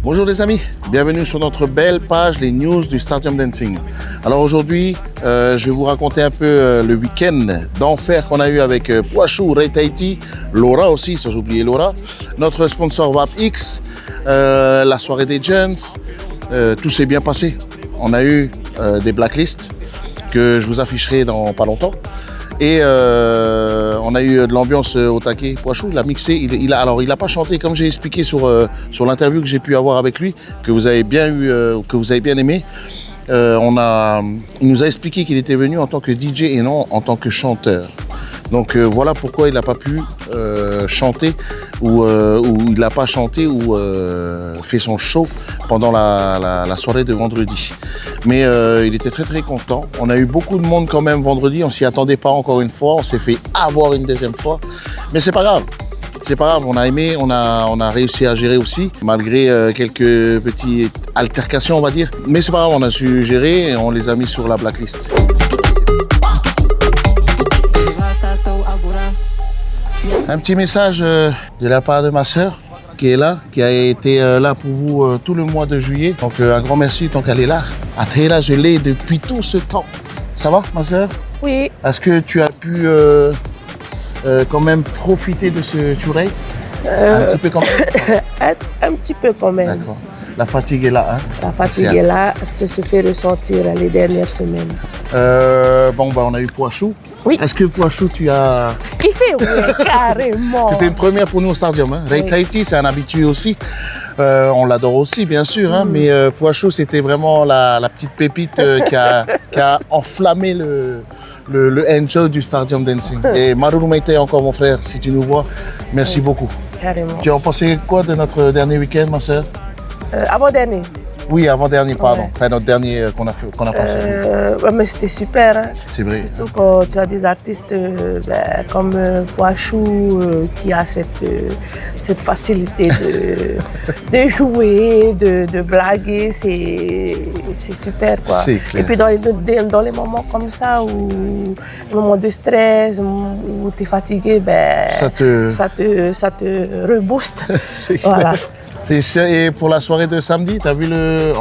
Bonjour les amis, bienvenue sur notre belle page les news du Stadium Dancing. Alors aujourd'hui, je vais vous raconter un peu le week-end d'enfer qu'on a eu avec Poachou, Ray Tahiti, Laura aussi, sans oublier Laura, notre sponsor VapX, la soirée des Gens, tout s'est bien passé. On a eu des blacklists que je vous afficherai dans pas longtemps. Et on a eu de l'ambiance au taquet. Poachou, il a mixé, il a pas chanté comme j'ai expliqué sur l'interview que j'ai pu avoir avec lui, que vous avez bien eu, que vous avez bien aimé. Il nous a expliqué qu'il était venu en tant que DJ et non en tant que chanteur. Donc voilà pourquoi il n'a pas pu chanter ou il n'a pas chanté ou fait son show pendant la soirée de vendredi. Mais il était très content. On a eu beaucoup de monde quand même vendredi, on s'y attendait pas encore une fois, on s'est fait avoir une deuxième fois. Mais c'est pas grave. C'est pas grave, on a aimé, on a réussi à gérer aussi, malgré quelques petites altercations on va dire. Mais c'est pas grave, on a su gérer et on les a mis sur la blacklist. Un petit message de la part de ma sœur qui est là, qui a été là pour vous tout le mois de juillet. Donc un grand merci tant qu'elle est là. Athéla, je l'ai depuis tout ce temps. Ça va ma sœur? Oui. Est-ce que tu as pu quand même profiter de ce touré? Un petit peu quand même. Un petit peu quand même. D'accord. La fatigue est là, hein? La fatigue est là, ça se fait ressentir les dernières semaines. On a eu Poachou. Oui. Est-ce que Poachou, tu as... Kiffé, oui, carrément. C'était une première pour nous au Stadium. Hein? Ray Tahiti, c'est un habitué aussi. On l'adore aussi, bien sûr. Hein? Mais Poachou, c'était vraiment la petite pépite qui a enflammé le enjoy du Stadium Dancing. Et Maruru Meite encore, mon frère, si tu nous vois, merci beaucoup. Carrément. Tu as pensé quoi de notre dernier week-end, ma sœur? Avant-dernier. Oui, avant-dernier, pardon. Ouais. Enfin, notre dernier qu'on a passé. Mais c'était super. Hein. C'est vrai. Surtout quand tu as des artistes comme Poachou qui a cette facilité de jouer, de blaguer. C'est super, quoi. C'est clair. Et puis dans les moments comme ça, les moments de stress, où tu es fatigué, ça te rebooste. Voilà. Et pour la soirée de samedi, tu as vu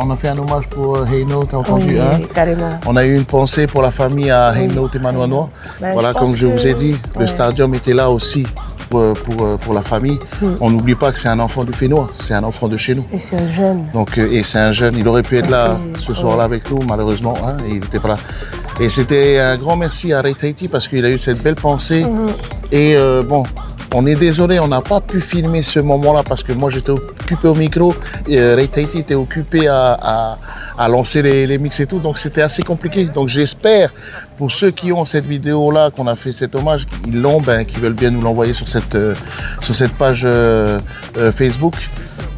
on a fait un hommage pour Heino, tu as entendu? Oui, hein? Carrément. On a eu une pensée pour la famille à Heino Temanoanoa. Voilà, comme je vous ai dit, le Stadium était là aussi pour la famille. On n'oublie pas que c'est un enfant du Fénois, c'est un enfant de chez nous. Et c'est un jeune. Donc, et c'est un jeune, il aurait pu être là ce soir-là avec nous, malheureusement, hein, il n'était pas là. Et c'était un grand merci à Ray Tahiti parce qu'il a eu cette belle pensée. Et on est désolé, on n'a pas pu filmer ce moment-là parce que moi j'étais occupé au micro et Ray Tahiti était occupé à lancer les mix et tout, donc c'était assez compliqué. Donc j'espère pour ceux qui ont cette vidéo-là, qu'on a fait cet hommage, qu'ils l'ont, qu'ils veulent bien nous l'envoyer sur cette page Facebook.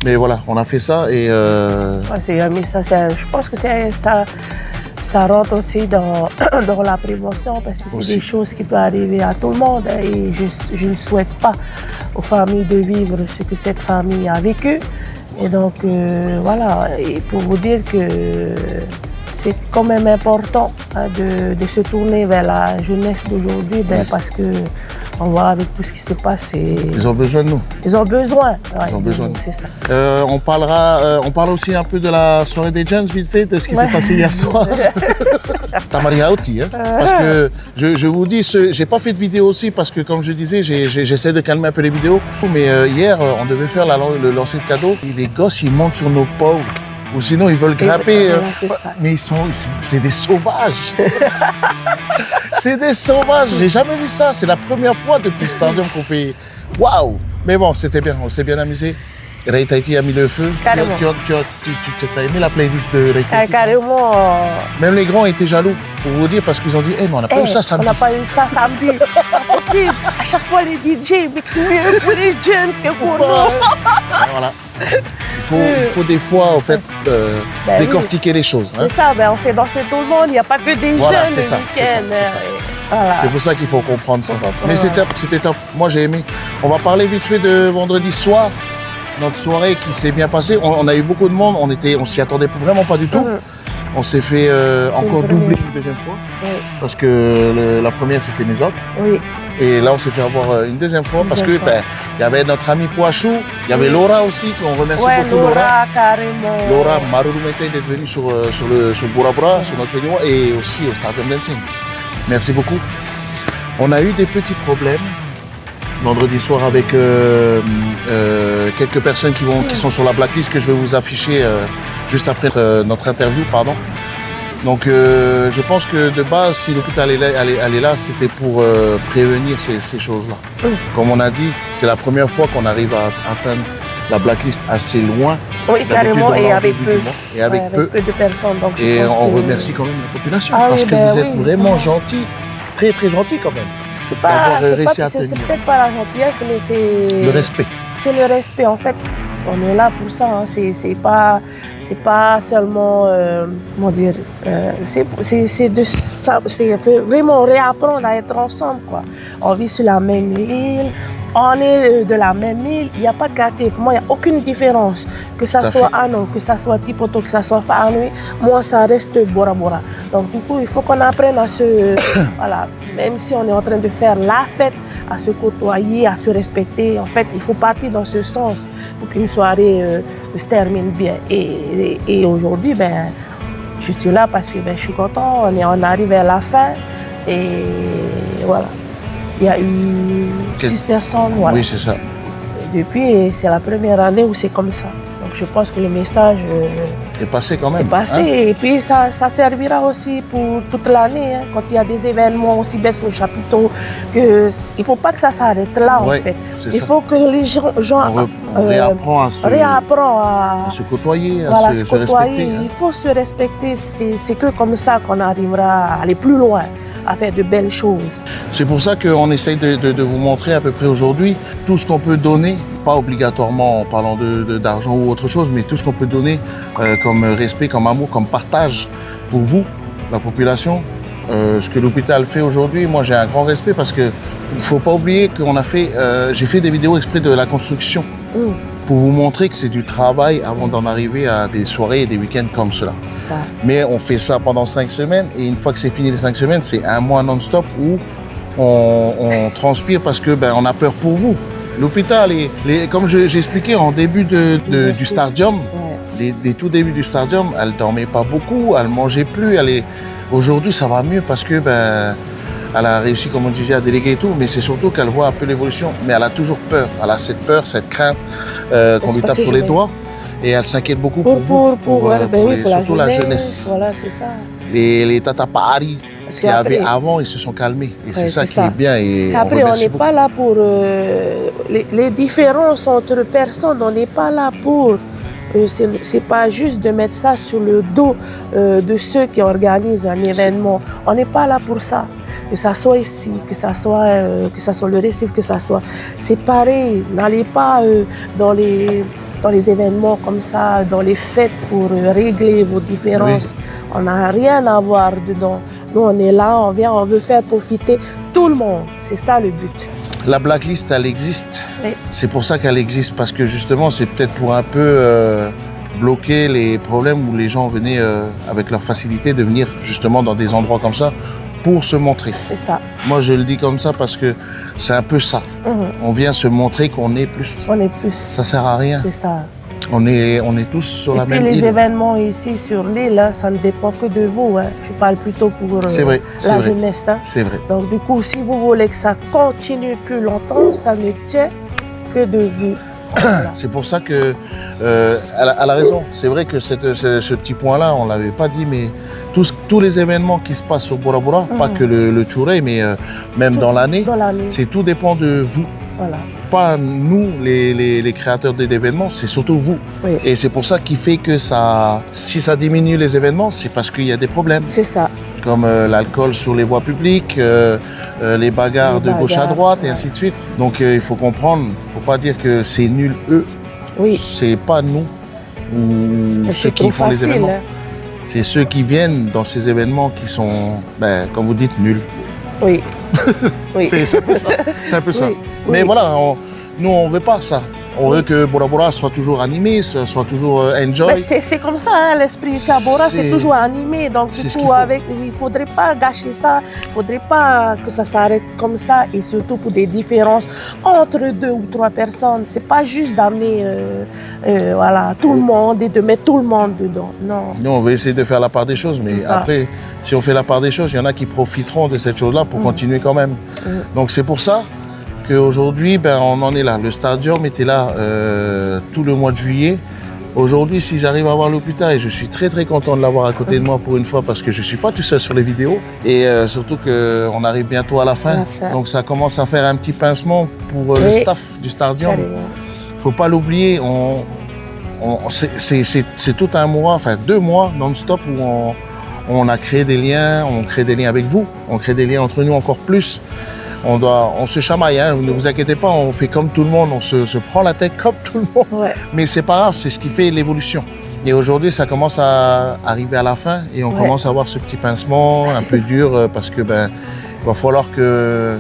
Mais voilà, on a fait ça et... je pense que ça rentre aussi dans la prévention parce que c'est des choses qui peuvent arriver à tout le monde et je ne souhaite pas aux familles de vivre ce que cette famille a vécu. Et donc voilà, et pour vous dire que c'est quand même important de se tourner vers la jeunesse d'aujourd'hui parce que on voit avec tout ce qui se passe. Ils ont besoin de nous. Ils ont besoin. Ouais, ils ont besoin de nous. C'est ça. On parle aussi un peu de la soirée des Gens, vite fait, de ce qui s'est passé hier soir. Tamaria Oti, hein. Parce que je vous dis, j'ai pas fait de vidéo aussi parce que comme je disais, j'essaie de calmer un peu les vidéos. Mais hier, on devait faire le lancer de cadeaux. Et les gosses, ils montent sur nos pauvres. Ou sinon, ils veulent grimper. Mais c'est des sauvages. C'est des sauvages. J'ai jamais vu ça. C'est la première fois depuis le Stadium qu'on fait. Waouh! Mais bon, c'était bien. On s'est bien amusé. Ray Tahiti a mis le feu. Carrément. Tu as aimé la playlist de Ray Tahiti? Carrément. Même les grands étaient jaloux, pour vous dire, parce qu'ils ont dit mais on n'a pas eu ça samedi. On n'a pas eu ça samedi. C'est pas possible. À chaque fois, les DJ mixent mieux pour les jeunes que pour nous. Voilà. Il faut des fois, en fait, décortiquer les choses. Hein. C'est ça, on fait danser tout le monde. Il n'y a pas que des jeunes le week-end. Voilà. C'est pour ça qu'il faut comprendre ça. Mais c'était top. Moi, j'ai aimé. On va parler vite fait de vendredi soir. Notre soirée qui s'est bien passée. On a eu beaucoup de monde. On s'y attendait vraiment pas du tout. On s'est fait encore doubler une deuxième fois. Oui. Parce que la première, c'était Mésoc. Oui. Et là, on s'est fait avoir une deuxième fois parce que il y avait notre ami Poachou, il y avait Laura aussi, qu'on remercie beaucoup. Laura, carrément. Laura Marurumete d'être venue sur Bora Bora, sur notre événement, et aussi au Stardom Dancing. Merci beaucoup. On a eu des petits problèmes vendredi soir avec quelques personnes qui sont sur la blacklist que je vais vous afficher juste après notre interview, pardon. Donc je pense que de base, si l'hôpital est là, c'était pour prévenir ces choses-là. Comme on a dit, c'est la première fois qu'on arrive à atteindre la blacklist assez loin. Oui, carrément, et avec peu. Et avec peu de personnes. Donc et on remercie quand même la population parce que vous êtes vraiment gentils, très très gentils quand même. C'est peut-être pas la gentillesse, mais c'est le respect. C'est le respect. En fait, on est là pour ça. Hein. C'est pas seulement, comment dire, c'est vraiment réapprendre à être ensemble, quoi. On vit sur la même île. On est de la même île, il n'y a pas de quartier. Pour moi, il n'y a aucune différence. Que ça soit Ano, que ça soit Tipoto, que ça soit Fanui, moi, ça reste Bora Bora. Donc, du coup, il faut qu'on apprenne à se... voilà, même si on est en train de faire la fête, à se côtoyer, à se respecter. En fait, il faut partir dans ce sens pour qu'une soirée se termine bien. Et aujourd'hui, je suis là parce que je suis content. On arrive à la fin. Et voilà. Il y a eu 6 personnes. Voilà. Oui, c'est ça. Depuis, c'est la première année où c'est comme ça. Donc je pense que le message est passé quand même. Est passé. Hein? Et puis ça servira aussi pour toute l'année. Hein, quand il y a des événements aussi baissent le chapiteau. Il ne faut pas que ça s'arrête là, en fait. Il faut que les gens on réapprend à se côtoyer, à se respecter. Hein. Il faut se respecter. C'est que comme ça qu'on arrivera à aller plus loin, à faire de belles choses. C'est pour ça qu'on essaye de vous montrer à peu près aujourd'hui tout ce qu'on peut donner, pas obligatoirement en parlant d'argent ou autre chose, mais tout ce qu'on peut donner comme respect, comme amour, comme partage pour vous, la population. Ce que l'hôpital fait aujourd'hui, moi j'ai un grand respect parce qu'il ne faut pas oublier qu'on a fait, j'ai fait des vidéos exprès de la construction pour vous montrer que c'est du travail avant d'en arriver à des soirées et des week-ends comme cela. Ça. Mais on fait ça pendant 5 semaines et une fois que c'est fini les 5 semaines, c'est un mois non-stop où on transpire parce que on a peur pour vous. L'hôpital, comme j'ai expliqué en début du Stardom, des tout débuts du Stardom, elle ne dormait pas beaucoup, elle ne mangeait plus. Aujourd'hui, ça va mieux parce que elle a réussi, comme on disait, à déléguer et tout, mais c'est surtout qu'elle voit un peu l'évolution. Mais elle a toujours peur. Elle a cette peur, cette crainte qu'on lui tape sur les doigts. Et elle s'inquiète beaucoup pour surtout la jeunesse. Voilà, c'est ça. Les tatapari qu'il y avait avant, ils se sont calmés. Et c'est ça qui est bien. Et après, on n'est pas là pour... les différences entre personnes, on n'est pas là pour... c'est pas juste de mettre ça sur le dos de ceux qui organisent un événement. On n'est pas là pour ça. Que ça soit ici, que ça soit le Recife, que ça soit... C'est pareil. N'allez pas dans les événements comme ça, dans les fêtes pour régler vos différences. Oui. On n'a rien à voir dedans. Nous, on est là, on vient, on veut faire profiter tout le monde. C'est ça le but. La blacklist, elle existe. Oui. C'est pour ça qu'elle existe, parce que justement, c'est peut-être pour un peu bloquer les problèmes où les gens venaient avec leur facilité de venir justement dans des endroits comme ça pour se montrer. C'est ça. Moi, je le dis comme ça parce que c'est un peu ça. On vient se montrer qu'on est plus. On est plus. Ça sert à rien. C'est ça. On est tous sur la même île. Et puis les événements ici sur l'île, hein, ça ne dépend que de vous. Hein. Je parle plutôt pour la jeunesse. Hein. C'est vrai. Donc du coup, si vous voulez que ça continue plus longtemps, ça ne tient que de vous. Voilà. C'est pour ça que elle a raison. C'est vrai que ce petit point-là, on ne l'avait pas dit, mais tous les événements qui se passent au Bora Bora, pas que le Touré, mais même dans l'année, tout dépend de vous. Voilà. Pas nous, les créateurs d'événements, c'est surtout vous. Oui. Et c'est pour ça qui fait que si ça diminue les événements, c'est parce qu'il y a des problèmes. C'est ça. Comme l'alcool sur les voies publiques, les bagarres de gauche à droite et ainsi de suite. Donc il faut comprendre, il ne faut pas dire que c'est nul eux. Oui. C'est pas nous ou ceux qui font les événements. Hein. C'est ceux qui viennent dans ces événements qui sont, comme vous dites, nuls. Oui. Oui. C'est un peu ça. C'est un peu ça. Oui. Mais voilà, nous on veut pas ça. On veut que Bora Bora soit toujours animé, soit toujours enjoy. C'est comme ça, hein, l'esprit Sabora, c'est toujours animé. Donc, du coup, il ne faudrait pas gâcher ça, il ne faudrait pas que ça s'arrête comme ça. Et surtout pour des différences entre 2 ou 3 personnes. Ce n'est pas juste d'amener voilà, tout le monde et de mettre tout le monde dedans. Non. Nous, on va essayer de faire la part des choses. Mais après, si on fait la part des choses, il y en a qui profiteront de cette chose-là pour continuer quand même. Donc, c'est pour ça qu'aujourd'hui, on en est là. Le stadium était là tout le mois de juillet. Aujourd'hui, si j'arrive à voir l'hôpital, et je suis très très content de l'avoir à côté de moi pour une fois parce que je ne suis pas tout seul sur les vidéos. Et surtout qu'on arrive bientôt à la fin. Donc ça commence à faire un petit pincement pour le staff du stadium. Il ne faut pas l'oublier, c'est tout un mois, enfin 2 mois non-stop où on a créé des liens, on crée des liens avec vous, on crée des liens entre nous encore plus. On se chamaille, hein, ne vous inquiétez pas, on fait comme tout le monde, on se prend la tête comme tout le monde. Ouais. Mais c'est pas grave, c'est ce qui fait l'évolution. Et aujourd'hui, ça commence à arriver à la fin et on commence à avoir ce petit pincement un peu dur parce que il va falloir que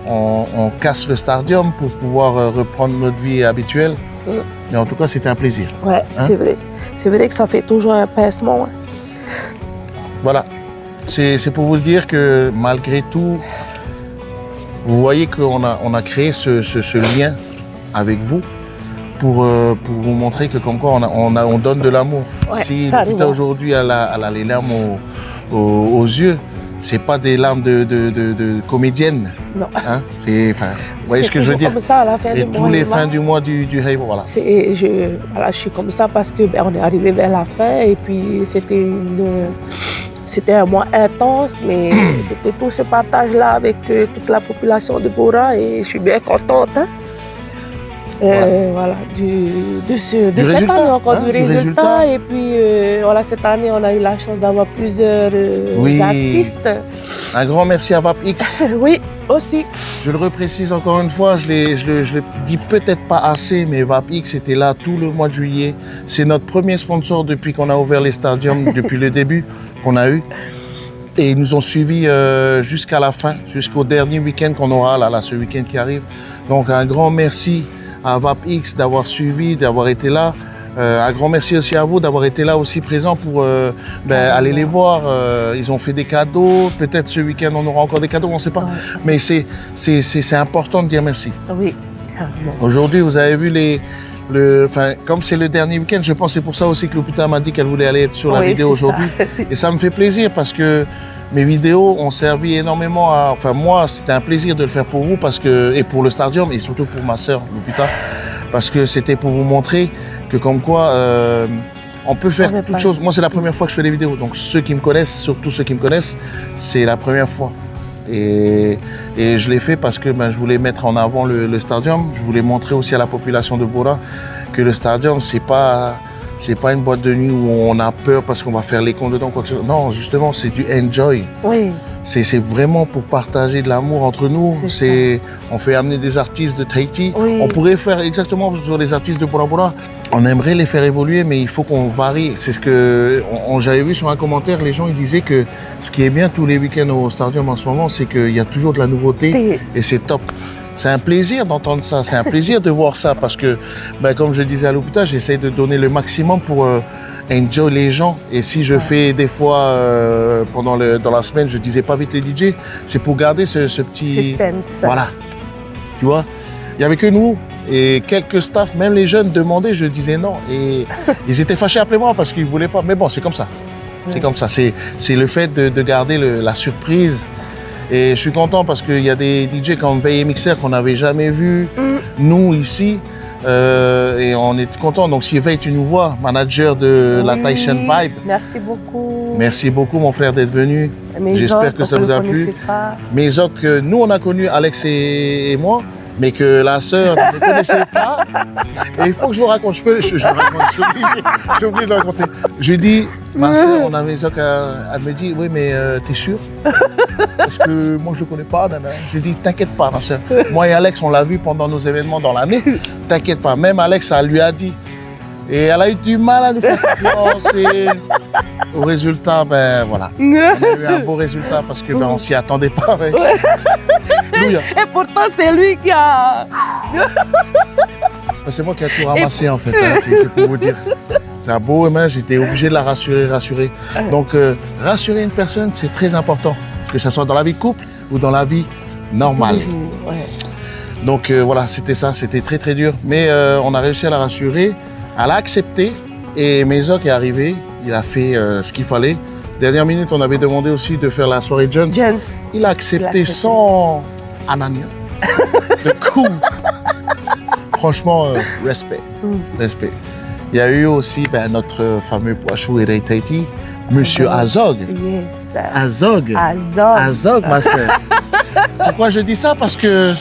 on casse le stadium pour pouvoir reprendre notre vie habituelle. Mais en tout cas, c'était un plaisir. Ouais, hein? C'est vrai. C'est vrai que ça fait toujours un pincement. Hein. Voilà. C'est pour vous dire que malgré tout, vous voyez qu'on a créé ce lien avec vous pour vous montrer que comme quoi on donne de l'amour. Ouais, si Lupita aujourd'hui elle a les larmes aux yeux, c'est pas des larmes de comédienne. Non. Hein? Vous voyez ce que je veux dire? Comme ça à la fin et du tous mois, les fins du mois du Heibo, voilà. Je suis comme ça parce que on est arrivé vers la fin et puis c'était un mois intense, mais c'était tout ce partage-là avec toute la population de Bora et je suis bien contente. Hein? Voilà, de cette année encore, du résultat. Et puis voilà, cette année, on a eu la chance d'avoir plusieurs artistes. Un grand merci à VapX. Oui, aussi. Je le reprécise encore une fois, je le dis peut-être pas assez, mais VapX était là tout le mois de juillet. C'est notre premier sponsor depuis qu'on a ouvert les stadiums, depuis le début qu'on a eu. Et ils nous ont suivis jusqu'à la fin, jusqu'au dernier week-end qu'on aura, là, ce week-end qui arrive. Donc un grand merci à VapX d'avoir suivi, d'avoir été là. Un grand merci aussi à vous d'avoir été là aussi présent pour aller les voir. Ils ont fait des cadeaux. Peut-être ce week-end on aura encore des cadeaux, on ne sait pas. Mais c'est important de dire merci. Oui, carrément. Aujourd'hui, vous avez vu comme c'est le dernier week-end, je pense que c'est pour ça aussi que Lupita m'a dit qu'elle voulait aller être sur la vidéo aujourd'hui. Et ça me fait plaisir parce que mes vidéos ont servi énormément à... Enfin, moi, c'était un plaisir de le faire pour vous et pour le stadium et surtout pour ma sœur, Lupita, parce que c'était pour vous montrer que comme quoi on peut faire toutes choses. Moi, c'est la première fois que je fais des vidéos. Donc, ceux qui me connaissent, surtout ceux qui me connaissent, c'est la première fois. Et je l'ai fait parce que je voulais mettre en avant le stadium. Je voulais montrer aussi à la population de Bora que le stadium, c'est pas une boîte de nuit où on a peur parce qu'on va faire les cons dedans, quoi que ce soit. Non, justement, c'est du enjoy. Oui. C'est vraiment pour partager de l'amour entre nous. On fait amener des artistes de Tahiti. Oui. On pourrait faire exactement sur les artistes de Bora Bora. On aimerait les faire évoluer, mais il faut qu'on varie. C'est ce que j'avais vu sur un commentaire. Les gens ils disaient que ce qui est bien tous les week-ends au stadium en ce moment, c'est qu'il y a toujours de la nouveauté et c'est top. C'est un plaisir d'entendre ça, c'est un plaisir de voir ça parce que, comme je disais à l'hôpital, j'essaie de donner le maximum pour enjoy les gens. Et si je fais des fois, dans la semaine, je disais pas vite les DJ, c'est pour garder ce petit... suspense. Voilà, tu vois. Il n'y avait que nous et quelques staffs, même les jeunes demandaient, je disais non. Et ils étaient fâchés après moi parce qu'ils ne voulaient pas. Mais bon, c'est comme ça. C'est comme ça. C'est le fait de garder la surprise. Et je suis content parce qu'il y a des DJ comme Veille et Mixer qu'on n'avait jamais vu, nous ici. Et on est content. Donc si Veille, tu nous vois, manager de la Tahitian Vibe. Merci beaucoup. Merci beaucoup mon frère d'être venu. J'espère que ça vous a plu. Mézoc, nous on a connu Alex et moi, mais que la sœur ne connaissait pas. Et il faut que je vous raconte. Je suis obligé de le raconter. Je dis, ma sœur, on a Mézoc, elle me dit, oui mais t'es sûr? Parce que moi je ne le connais pas. Je dis, t'inquiète pas ma sœur. Moi et Alex, on l'a vu pendant nos événements dans l'année. T'inquiète pas. Même Alex, ça lui a dit. Et elle a eu du mal à nous faire confiance. Et au résultat, voilà. On a eu un beau résultat parce que on s'y attendait pas. Et pourtant, c'est lui qui a... C'est moi qui ai tout ramassé en fait, hein, c'est pour vous dire. C'est un beau humain, j'étais obligé de la rassurer. Donc rassurer une personne, c'est très important, que ce soit dans la vie de couple ou dans la vie normale. Ouais. Donc voilà, c'était ça, c'était très très dur. Mais on a réussi à la rassurer, elle a accepté et Mézoc est arrivé, il a fait ce qu'il fallait. Dernière minute, on avait demandé aussi de faire la soirée Jones. Il a accepté sans anania. Du coup, franchement, respect. Respect. Il y a eu aussi notre fameux Poachou et Ray Tahiti, Monsieur Azog. Yes. Azog. Ma sœur. Pourquoi je dis ça? Parce que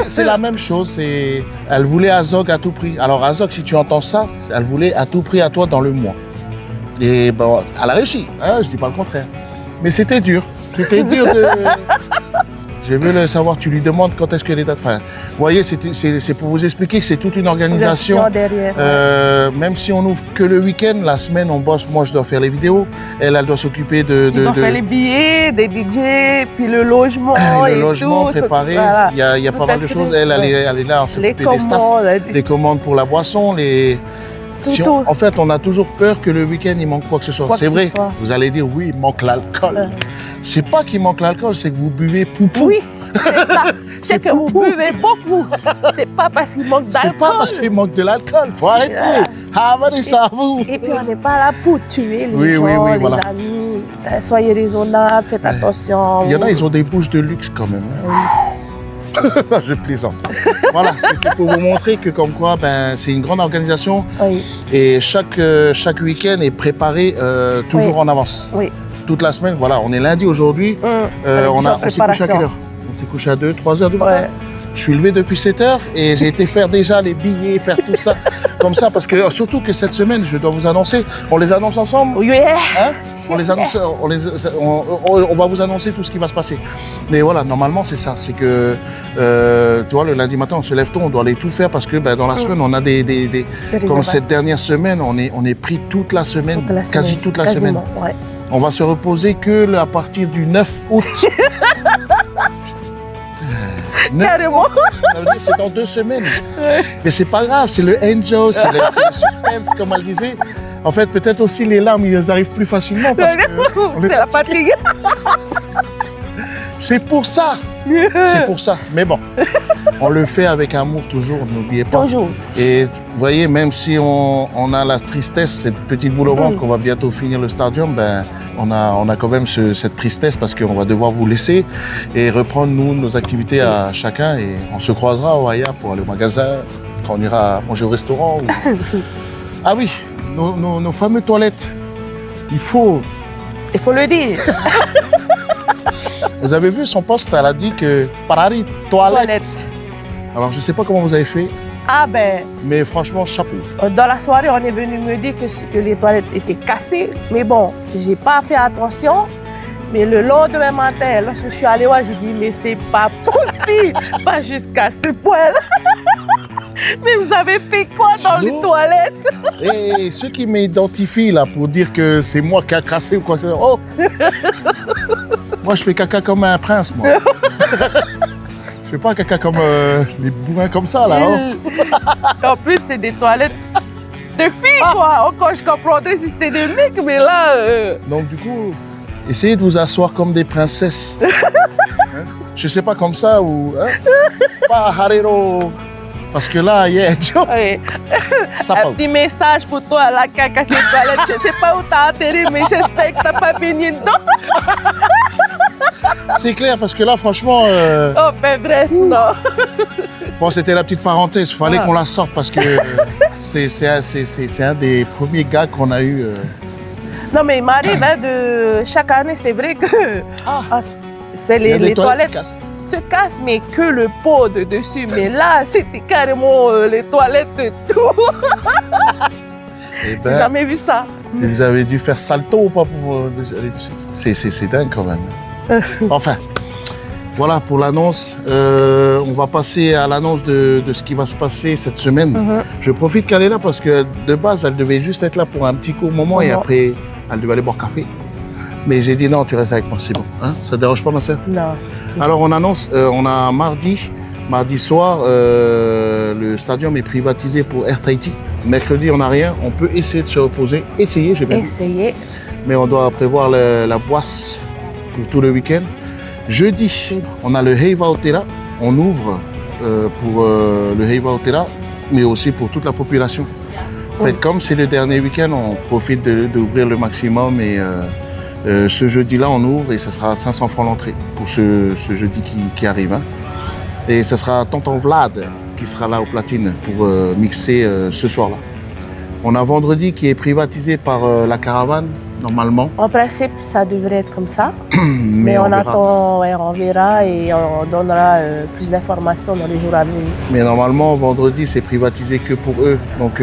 c'est la même chose. Elle voulait Azog à tout prix. Alors Azog, si tu entends ça, elle voulait à tout prix à toi dans le mois. Et bon, elle a réussi, hein, je ne dis pas le contraire. Mais c'était dur. C'était dur de... Je veux le savoir, tu lui demandes quand est-ce que les dates... Enfin, vous voyez, c'est pour vous expliquer que c'est toute une organisation. Derrière, même si on n'ouvre que le week-end, la semaine, on bosse. Moi, je dois faire les vidéos. Elle doit s'occuper de... Tu dois faire les billets, des DJ, puis le logement le logement préparé. Voilà. Il y a pas mal de choses. Elle est là, on s'occupe des staffs, des commandes pour la boisson, les... En fait, on a toujours peur que le week-end, il manque quoi que ce soit. C'est vrai, vous allez dire, oui, il manque l'alcool. C'est pas qu'il manque l'alcool, c'est que vous buvez poupou. Oui, c'est ça. C'est que vous buvez beaucoup. C'est pas parce qu'il manque d'alcool. C'est pas parce qu'il manque de l'alcool. Faut arrêter. Avalez ça, vous. Et puis, on n'est pas là pour tuer les gens, les amis. Soyez raisonnables, faites attention. Il y en a, ils ont des bouches de luxe quand même. Oui. Je plaisante. Voilà, c'était pour vous montrer que comme quoi, c'est une grande organisation et chaque week-end est préparé toujours en avance. Oui. Toute la semaine, voilà, on est lundi aujourd'hui. On s'est couché à quelle heure? On s'est couché à 2, 3 heures du matin. Je suis levé depuis 7 heures et j'ai été faire déjà les billets, faire tout ça comme ça parce que surtout que cette semaine, je dois vous annoncer, on les annonce ensemble. Oui. Hein? On les annonce, on va vous annoncer tout ce qui va se passer. Mais voilà, normalement c'est ça, c'est que tu vois, le lundi matin, on se lève tôt, on doit aller tout faire parce que dans la semaine, on a des comme cette dernière semaine, on est pris toute la semaine, quasi toute la semaine. Ouais. On va se reposer que à partir du 9 août. Carrément. C'est dans 2 semaines. Mais c'est pas grave, c'est le enjoy, c'est le suspense, comme elle disait. En fait, peut-être aussi les larmes, ils arrivent plus facilement. C'est la fatigue. C'est pour ça. C'est pour ça. Mais bon, on le fait avec amour toujours, n'oubliez pas. Toujours. Et vous voyez, même si on a la tristesse, cette petite boule au ventre qu'on va bientôt finir le stadium, on a quand même cette tristesse parce qu'on va devoir vous laisser et reprendre nos activités à chacun et on se croisera au Haya pour aller au magasin, quand on ira manger au restaurant. Ah oui, nos fameuses toilettes, il faut le dire. Vous avez vu son post, elle a dit que Parari toilette. Alors je ne sais pas comment vous avez fait. Mais franchement, chapeau. Dans la soirée, on est venu me dire que les toilettes étaient cassées. Mais bon, j'ai pas fait attention. Mais le lendemain matin, lorsque je suis allée voir, j'ai dit, mais c'est pas possible. Pas jusqu'à ce point-là. Mais vous avez fait quoi dans les toilettes? Et ceux qui m'identifient là pour dire que c'est moi qui a cassé ou quoi que ce soit. Moi, je fais caca comme un prince, moi. Je fais pas caca comme les bourrins comme ça, là. En plus, c'est des toilettes de filles, quoi. Encore, je comprendrais si c'était des mecs, mais là... Donc, du coup, essayez de vous asseoir comme des princesses. Hein? Je sais pas comme ça ou... Hein? Pas harero. Parce que là, ça un petit message pour toi, la caca, ces toilettes. Je sais pas où t'as atterri, mais j'espère que t'as pas baigné dedans. C'est clair, parce que là, franchement... bref, non. Bon, c'était la petite parenthèse. Il fallait qu'on la sorte parce que c'est un des premiers gars qu'on a eu. Non, mais il m'arrive chaque année, c'est vrai que c'est les toilettes se cassent, mais que le pot de dessus. Mais là, c'était carrément les toilettes tout. J'ai jamais vu ça. Vous avez dû faire salto ou pas pour aller dessus? C'est dingue quand même. Enfin, voilà pour l'annonce. On va passer à l'annonce de ce qui va se passer cette semaine. Je profite qu'elle est là parce que de base, elle devait juste être là pour un petit court moment et après, elle devait aller boire café. Mais j'ai dit non, tu restes avec moi, c'est bon. Hein? Ça ne te dérange pas, ma soeur? Non. Alors, on annonce, on a mardi Mardi soir, le stadium est privatisé pour Air Tahiti. Mercredi, on n'a rien. On peut essayer de se reposer. Essayer, j'ai bien dit. Essayer. Mais on doit prévoir la boisse pour tout le week-end. Jeudi, on a le Heiva Otera. On ouvre pour le Heiva Otera, mais aussi pour toute la population. En fait, comme c'est le dernier week-end, on profite d'ouvrir le maximum. Et ce jeudi-là, on ouvre et ça sera 500 francs l'entrée pour ce jeudi qui arrive. Hein. Et ce sera Tonton Vlad qui sera là au platine pour mixer ce soir-là. On a vendredi qui est privatisé par la caravane, normalement. En principe, ça devrait être comme ça. Mais on verra. attend, ouais, on verra et on donnera plus d'informations dans les jours à venir. Mais normalement, vendredi, c'est privatisé que pour eux. Donc,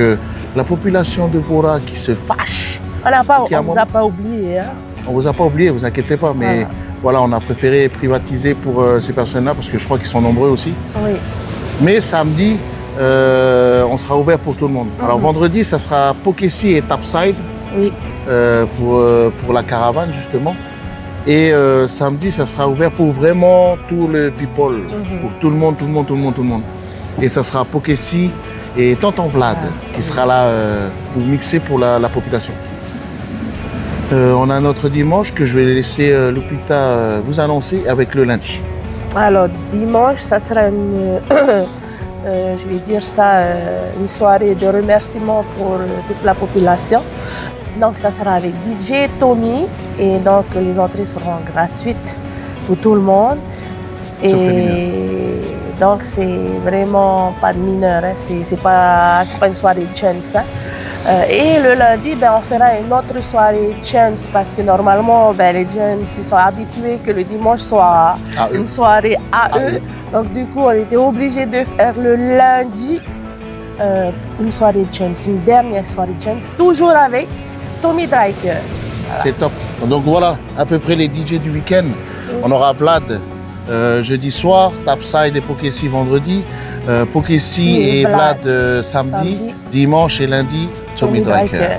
la population de Bora qui se fâche. On ne vous a pas oublié. Hein? On ne vous a pas oublié, vous inquiétez pas. Mais voilà, on a préféré privatiser pour ces personnes-là parce que je crois qu'ils sont nombreux aussi. Oui. Mais samedi, on sera ouvert pour tout le monde. Alors vendredi, ça sera Pokessi et Tapside Oui. pour la caravane justement. Et samedi, ça sera ouvert pour vraiment tout le people, pour tout le monde. Et ça sera Pokessi et Tonton Vlad qui sera là pour mixer pour la population. On a notre dimanche que je vais laisser Lupita vous annoncer avec le lundi. Alors dimanche, ça sera une, je vais dire ça, une soirée de remerciement pour toute la population. Donc ça sera avec DJ Tommy et donc les entrées seront gratuites pour tout le monde. Et donc c'est vraiment pas de mineurs, hein. C'est pas une soirée de chance. Hein. Et le lundi, on fera une autre soirée chance parce que normalement, les jeunes ils sont habitués que le dimanche soit une soirée à eux. Donc du coup, on était obligé de faire le lundi une soirée chance, une dernière soirée chance, toujours avec Tommy Driker. Voilà. C'est top. Donc voilà, à peu près les DJ du week-end. On aura Vlad jeudi soir, Tapside et Pokessi vendredi, Pokessi et Vlad samedi, dimanche et lundi, Tommy Driker.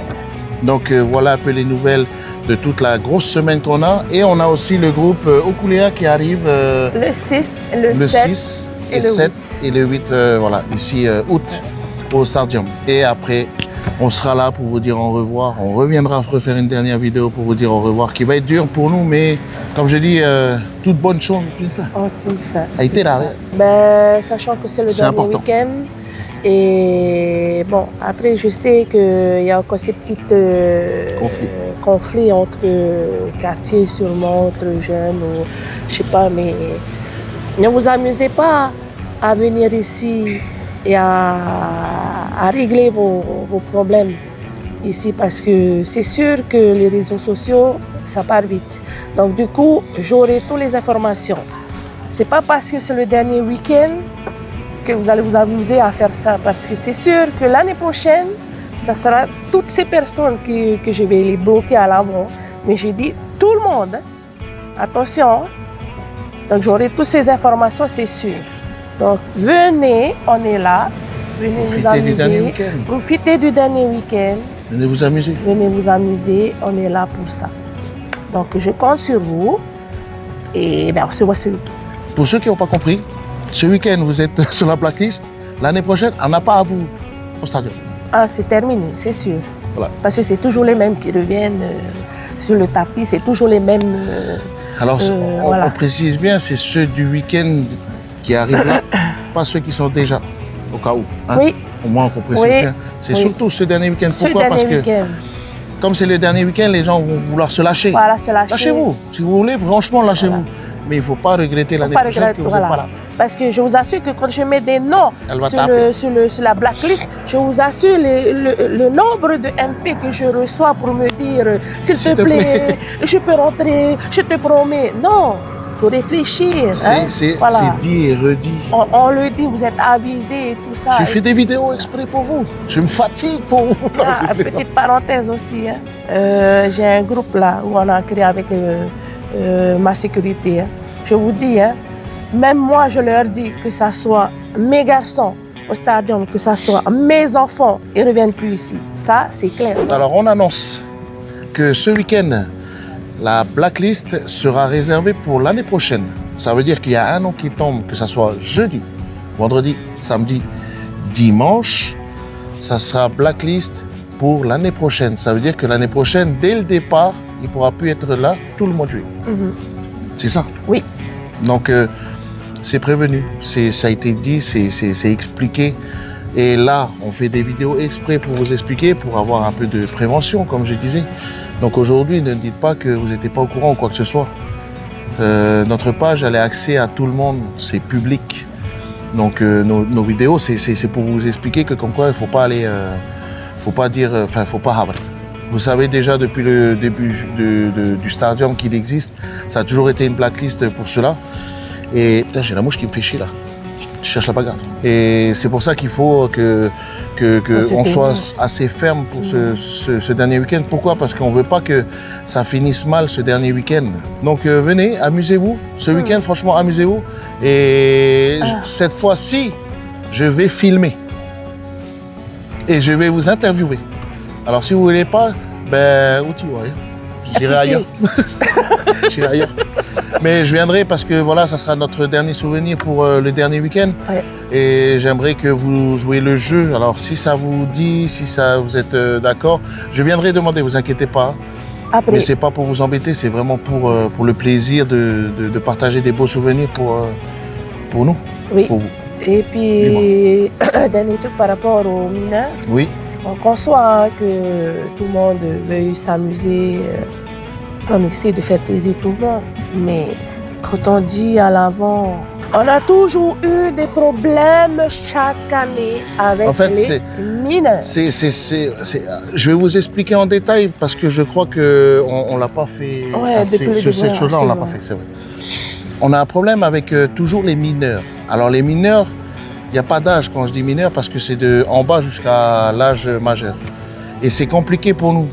Donc voilà un peu les nouvelles de toute la grosse semaine qu'on a. Et on a aussi le groupe Okuléa qui arrive le 6, le 7 et le 7 et le 8, voilà, ici août au Stadium. Et après, on sera là pour vous dire au revoir. On reviendra refaire une dernière vidéo pour vous dire au revoir qui va être dur pour nous, mais comme je dis, toute bonne chose, tu le fais. Oh, tu le fais. A été là. Sachant que c'est le dernier week-end. Et bon, après, je sais qu'il y a encore ces petits conflits entre quartiers, sûrement, entre jeunes, ou je sais pas, mais ne vous amusez pas à venir ici et à régler vos problèmes ici parce que c'est sûr que les réseaux sociaux, ça part vite. Donc du coup, j'aurai toutes les informations. C'est pas parce que c'est le dernier week-end que vous allez vous amuser à faire ça parce que c'est sûr que l'année prochaine, ça sera toutes ces personnes que je vais les bloquer à l'avant. Mais j'ai dit tout le monde, hein. Attention. Donc j'aurai toutes ces informations, c'est sûr. Donc venez, on est là, venez vous amuser, profitez du dernier week-end. Venez vous amuser. Venez vous amuser, on est là pour ça. Donc je compte sur vous et on se voit ce week-end. Pour ceux qui n'ont pas compris, ce week-end vous êtes sur la blacklist, l'année prochaine, on n'a pas à vous au stadium. Ah, c'est terminé, c'est sûr. Voilà. Parce que c'est toujours les mêmes qui reviennent sur le tapis, c'est toujours les mêmes. Alors on précise bien, c'est ceux du week-end qui arrivent là, pas ceux qui sont déjà, au cas où. Hein? Oui. Au moins on précise bien. C'est surtout ce dernier week-end. Pourquoi? Parce que comme c'est le dernier week-end, les gens vont vouloir se lâcher. Voilà, se lâcher. Lâchez-vous. Si vous voulez, franchement, lâchez-vous. Mais il ne faut pas regretter l'année prochaine que vous n'êtes pas là. Parce que je vous assure que quand je mets des noms sur la blacklist, je vous assure le nombre de MP que je reçois pour me dire s'il te plaît, je peux rentrer, je te promets. Non, il faut réfléchir. C'est dit et redit. On le dit, vous êtes avisés et tout ça. Je fais des vidéos exprès pour vous. Je me fatigue pour vous. Petite parenthèse aussi. Hein. J'ai un groupe là où on a créé avec ma sécurité. Hein. Je vous dis, hein, même moi je leur dis que ça soit mes garçons au stadium, que ça soit mes enfants, ils ne reviennent plus ici. Ça, c'est clair. Alors on annonce que ce week-end, la blacklist sera réservée pour l'année prochaine. Ça veut dire qu'il y a un nom qui tombe, que ce soit jeudi vendredi, samedi, dimanche, ça sera blacklist pour l'année prochaine. Ça veut dire que l'année prochaine, dès le départ, il ne pourra plus être là tout le mois de juillet. C'est ça? Oui. Donc, c'est prévenu, ça a été dit, c'est expliqué. Et là, on fait des vidéos exprès pour vous expliquer, pour avoir un peu de prévention, comme je disais. Donc aujourd'hui, ne dites pas que vous n'étiez pas au courant ou quoi que ce soit. Notre page, elle est accès à tout le monde, c'est public. Donc nos vidéos, c'est pour vous expliquer que comme quoi, il ne faut pas aller, faut pas dire, enfin, faut pas habrer. Vous savez déjà depuis le début du stadium qu'il existe, ça a toujours été une blacklist pour cela. Et putain, j'ai la mouche qui me fait chier là. Je cherche la bagarre. Et c'est pour ça qu'il faut qu'on soit assez ferme pour ce dernier week-end. Pourquoi? Parce qu'on ne veut pas que ça finisse mal ce dernier week-end. Donc venez, amusez-vous. Ce week-end, franchement, amusez-vous. Et cette fois-ci, je vais filmer. Et je vais vous interviewer. Alors si vous ne voulez pas, ben, où tu vas? J'irai ailleurs. J'irai ailleurs. Mais je viendrai parce que voilà, ça sera notre dernier souvenir pour le dernier week-end. Ouais. Et j'aimerais que vous jouiez le jeu. Alors si ça vous dit, si ça, vous êtes d'accord, je viendrai demander, vous inquiétez pas. Après. Mais c'est pas pour vous embêter, c'est vraiment pour le plaisir de partager des beaux souvenirs pour nous. Oui. Pour vous. Et puis, un dernier truc par rapport aux mineurs. Oui. On conçoit que tout le monde veuille s'amuser. On essaie de faire plaisir tout le monde. Mais quand on dit à l'avant, on a toujours eu des problèmes chaque année avec les mineurs. Je vais vous expliquer en détail parce que je crois qu'on ne l'a pas fait assez. Cette chose-là, on ne l'a pas fait, c'est vrai. On a un problème avec toujours les mineurs. Alors les mineurs, il n'y a pas d'âge quand je dis mineur parce que c'est de en bas jusqu'à l'âge majeur. Et c'est compliqué pour nous.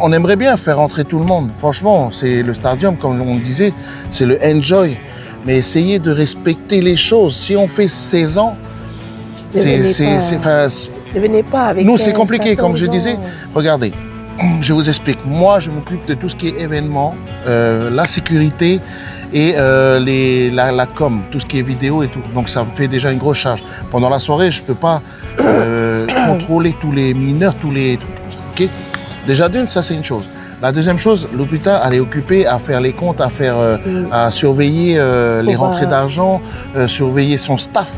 On aimerait bien faire entrer tout le monde. Franchement, c'est le stadium, comme on disait, c'est le enjoy. Mais essayez de respecter les choses. Si on fait 16 ans, ne venez pas avec nous, c'est compliqué, comme je disais. Regardez, je vous explique. Moi, je m'occupe de tout ce qui est événements, la sécurité et la com, tout ce qui est vidéo et tout. Donc ça me fait déjà une grosse charge. Pendant la soirée, je ne peux pas contrôler tous les mineurs, tous les trucs. Okay. Déjà d'une, ça c'est une chose. La deuxième chose, l'hôpital elle est occupée à faire les comptes, à surveiller les rentrées d'argent, surveiller son staff,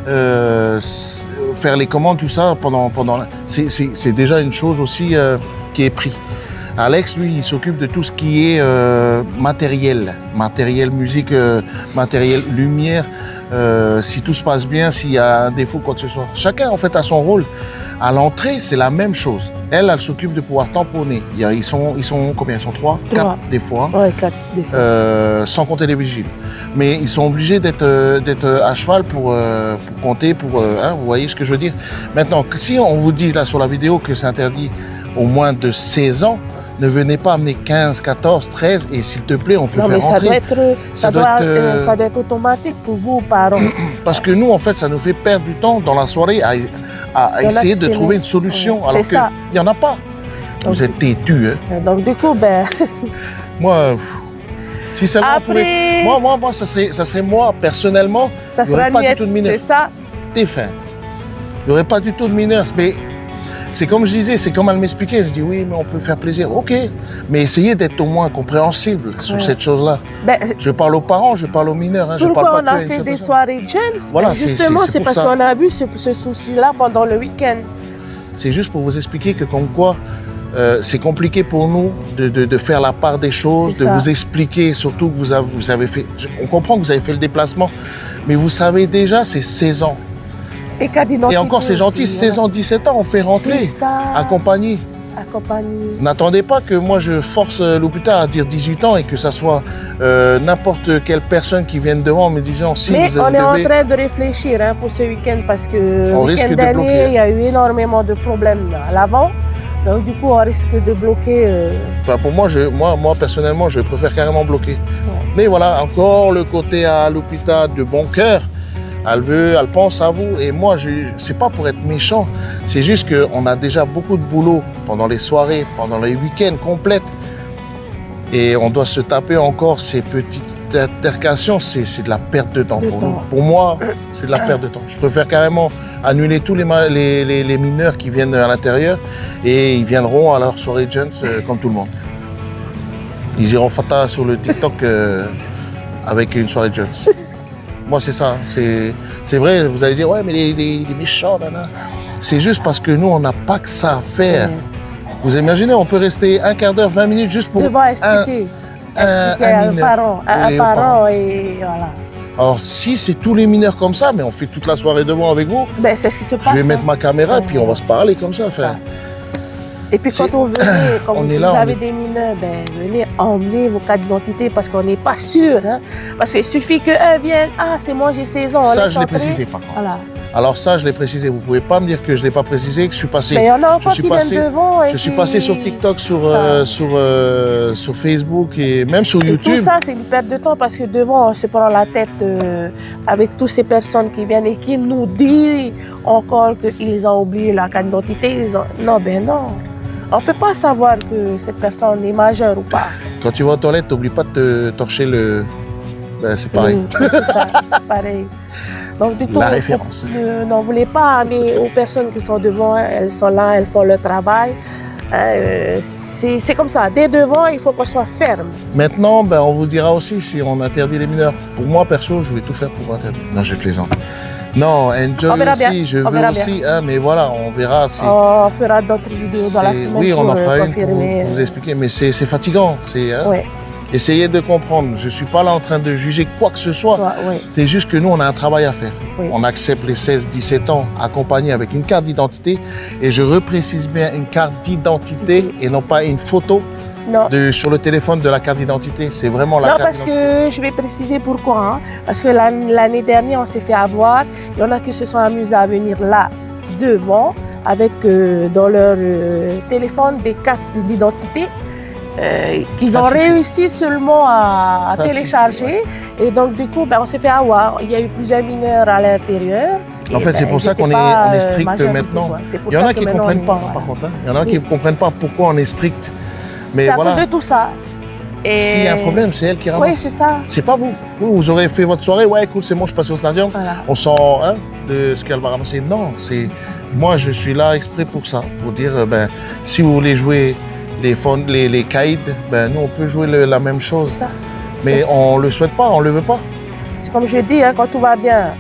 faire les commandes, tout ça pendant. C'est déjà une chose aussi qui est prise. Alex, lui, il s'occupe de tout ce qui est matériel musique, matériel lumière. Si tout se passe bien, s'il y a un défaut, quoi que ce soit. Chacun, en fait, a son rôle. À l'entrée, c'est la même chose. Elle s'occupe de pouvoir tamponner. Ils sont combien? Ils sont 3, 4 des fois. Oui, 4 des fois. Sans compter les vigiles. Mais ils sont obligés d'être à cheval pour compter, vous voyez ce que je veux dire? Maintenant, si on vous dit là sur la vidéo que c'est interdit au moins de 16 ans, ne venez pas amener 15, 14, 13 et s'il te plaît, on peut faire rentrer. Ça doit être automatique pour vous, parents. Parce que nous, en fait, ça nous fait perdre du temps dans la soirée à essayer de trouver une solution alors qu'il n'y en a pas. Donc, vous êtes têtus, hein. Donc du coup, moi, si seulement après... moi, ça serait moi, personnellement, ça il n'y aurait pas du tout de mineurs. C'est ça. T'es fin. Il n'y aurait pas du tout de mineurs. Mais c'est comme je disais, c'est comme elle m'expliquait. Je dis oui, mais on peut faire plaisir. Ok, mais essayez d'être au moins compréhensible sur cette chose-là. Je parle aux parents, je parle aux mineurs. Je pourquoi parle pas on a fait des soirées jeunes? Voilà, justement, c'est parce qu'on a vu ce souci-là pendant le week-end. C'est juste pour vous expliquer que comme quoi, c'est compliqué pour nous de faire la part des choses, de vous expliquer, surtout que vous avez fait... On comprend que vous avez fait le déplacement, mais vous savez déjà, c'est 16 ans. Et encore, c'est gentil, 16 ans, 17 ans, on fait rentrer, accompagner. N'attendez pas que moi je force l'hôpital à dire 18 ans et que ça soit n'importe quelle personne qui vienne devant en me disant si mais vous on est en train de réfléchir pour ce week-end parce que le week-end dernier, il y a eu énormément de problèmes à l'avant. Donc du coup, on risque de bloquer. Pour moi, moi, personnellement, je préfère carrément bloquer. Ouais. Mais voilà, encore le côté à l'hôpital de bon cœur. Elle pense à vous. Et moi, c'est pas pour être méchant, c'est juste qu'on a déjà beaucoup de boulot pendant les soirées, pendant les week-ends complètes. Et on doit se taper encore ces petites altercation, c'est de la perte de temps pour nous. Pour moi, c'est de la perte de temps. Je préfère carrément annuler tous les mineurs qui viennent à l'intérieur et ils viendront à leur soirée Jones comme tout le monde. Ils iront fata sur le TikTok avec une soirée Jones. Moi, c'est ça. C'est vrai, vous allez dire, ouais, mais les méchants, nana. C'est juste parce que nous, on n'a pas que ça à faire. Vous imaginez, on peut rester un quart d'heure, 20 minutes juste pour expliquer à un parent et voilà. Alors, si c'est tous les mineurs comme ça, mais on fait toute la soirée devant avec vous, ben, c'est ce qui se passe. Je vais mettre ma caméra et puis on va se parler comme ça. Et puis quand on venait, quand vous avez des mineurs, ben, venez emmener vos cartes d'identité parce qu'on n'est pas sûr. Hein, parce qu'il suffit qu'un vienne, ah c'est moi j'ai 16 ans. Ça je l'ai précisé par contre. Voilà. Alors ça je l'ai précisé, vous ne pouvez pas me dire que je ne l'ai pas précisé, que je suis passé. Mais il y en a encore qui viennent devant. Je suis passé sur TikTok, sur Facebook et même sur YouTube. Et tout ça c'est une perte de temps parce que devant on se prend la tête avec toutes ces personnes qui viennent et qui nous disent encore qu'ils ont oublié la carte d'identité. Non ben non. On ne peut pas savoir que cette personne est majeure ou pas. Quand tu vas aux toilettes, n'oublie pas de te torcher le... Ben, c'est pareil. C'est ça, c'est pareil. Donc du coup, la référence. N'en voulez pas, mais aux personnes qui sont devant, elles sont là, elles font leur travail. C'est comme ça, dès devant, il faut qu'on soit ferme. Maintenant, ben, on vous dira aussi si on interdit les mineurs. Pour moi, perso, je vais tout faire pour interdire. Non, je plaisante. Non, Enjoy aussi, je veux aussi, hein, mais voilà, on verra si... On fera d'autres vidéos dans la semaine oui, on en fera confirmer. Une pour vous expliquer, mais c'est fatigant. Hein, ouais. Essayez de comprendre, je ne suis pas là en train de juger quoi que ce soit. C'est juste que nous, on a un travail à faire. Oui. On accepte les 16-17 ans accompagnés avec une carte d'identité. Et je reprécise bien une carte d'identité et non pas une photo sur le téléphone de la carte d'identité. C'est vraiment la carte d'identité. Non, parce que je vais préciser pourquoi. Hein. Parce que l'année dernière, on s'est fait avoir. Il y en a qui se sont amusés à venir là, devant, avec dans leur téléphone des cartes d'identité. Qu'ils ont réussi seulement à télécharger. Et donc, du coup, ben, on s'est fait avoir. Il y a eu plusieurs mineurs à l'intérieur. En fait, c'est pour ça qu'on est strict maintenant. Il y en a qui ne comprennent pas, par contre. Hein. Il y en a qui ne comprennent pas pourquoi on est strict. C'est à cause de tout ça. S'il y a un problème, c'est elle qui ramasse. Oui, c'est ça. C'est pas vous. Vous aurez fait votre soirée. Ouais, écoute, c'est moi, je suis passé au stadium. Voilà. On sent de ce qu'elle va ramasser. Non, moi, je suis là exprès pour ça. Pour dire, ben, si vous voulez jouer les caïds, ben, nous on peut jouer la même chose. Ça. Mais on ne le souhaite pas, on ne le veut pas. C'est comme je dis, hein, quand tout va bien,